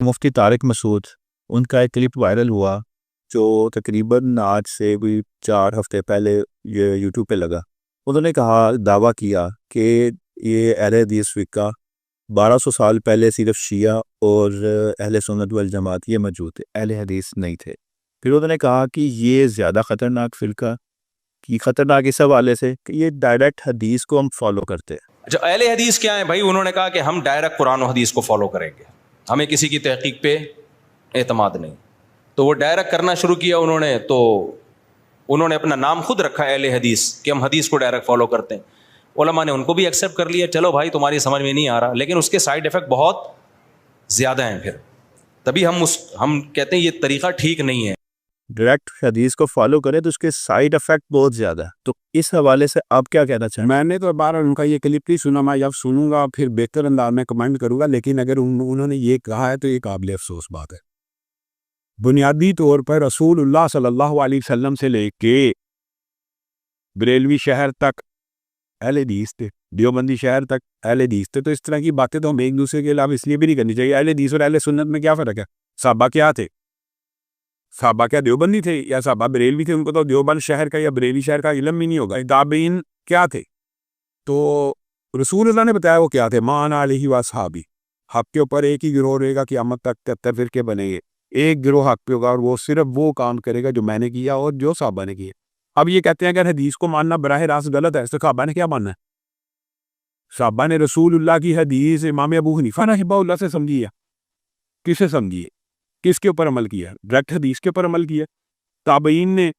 مفتی طارق مسعود، ان کا ایک clip viral ہوا جو تقریباً آج سے بھی 4 ہفتے پہلے یہ یوٹیوب پہ لگا۔ انہوں نے دعویٰ کیا کہ یہ اہل حدیث فقہ 1200 سال پہلے صرف شیعہ اور اہل سنت والجماعت یہ موجود تھے، اہل حدیث نہیں تھے۔ پھر انہوں نے کہا کہ یہ زیادہ خطرناک فرقہ کی خطرناک اس حوالے سے کہ یہ ڈائریکٹ حدیث کو ہم فالو کرتے ہیں۔ اچھا، اہل حدیث کیا ہیں بھائی؟ انہوں نے کہا کہ ہم ڈائریکٹ قرآن و حدیث کو فالو کریں گے، ہمیں کسی کی تحقیق پہ اعتماد نہیں۔ تو وہ ڈائریکٹ کرنا شروع کیا انہوں نے، تو انہوں نے اپنا نام خود رکھا اہل حدیث کہ ہم حدیث کو ڈائریکٹ فالو کرتے ہیں۔ علماء نے ان کو بھی ایکسیپٹ کر لیا، چلو بھائی تمہاری سمجھ میں نہیں آ رہا، لیکن اس کے سائیڈ ایفیکٹ بہت زیادہ ہیں۔ پھر تبھی ہم کہتے ہیں یہ طریقہ ٹھیک نہیں ہے۔ ڈائریکٹ حدیث کو فالو کریں تو اس کے سائیڈ افیکٹ بہت زیادہ ہے۔ تو اس حوالے سے آپ کیا کہنا چاہیں؟ میں نے تو بار ان کا یہ کلپ نہیں سنا، میں جب سنوں گا پھر بہتر انداز میں کمنٹ کروں گا، لیکن اگر انہوں نے یہ کہا ہے تو یہ قابل افسوس بات ہے۔ بنیادی طور پر رسول اللہ صلی اللہ علیہ وسلم سے لے کے بریلوی شہر تک اہل حدیث تھے، دیوبندی شہر تک اہل حدیث تھے۔ تو اس طرح کی باتیں تو ہم ایک دوسرے کے خلاف اس لیے بھی نہیں کرنی چاہیے۔ اہل حدیث اور اہل سنت میں کیا فرق ہے؟ صحابہ کیا تھے؟ صحابہ کیا دیوبندی تھے یا صحابہ بریلوی تھے؟ ان کو تو دیوبند شہر کا یا بریلی شہر کا علم بھی نہیں ہوگا۔ تابعین کیا تھے؟ تو رسول اللہ نے بتایا وہ کیا تھے، مان علیہ و صحابی۔ حق کے اوپر ایک ہی گروہ رہے گا، قیامت تک 73 فرقے بنے گے، ایک گروہ حق پہ ہوگا اور وہ صرف وہ کام کرے گا جو میں نے کیا اور جو صحابہ نے کیا۔ اب یہ کہتے ہیں اگر حدیث کو ماننا براہ راست غلط ہے تو صحابہ نے کیا ماننا ہے؟ صحابہ نے رسول اللہ کی حدیث امام ابو حنیفہ رحمہ اللہ سے سمجھی ہے، کس سے سمجھی ہے، کس کے اوپر عمل کیا؟ ڈائریکٹ حدیث کے اوپر عمل کیا۔ تابعین نے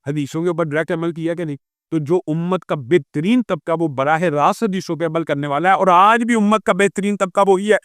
حدیثوں کے اوپر ڈائریکٹ عمل کیا کہ نہیں؟ تو جو امت کا بہترین طبقہ وہ براہ راست حدیثوں پہ عمل کرنے والا ہے، اور آج بھی امت کا بہترین طبقہ وہی ہے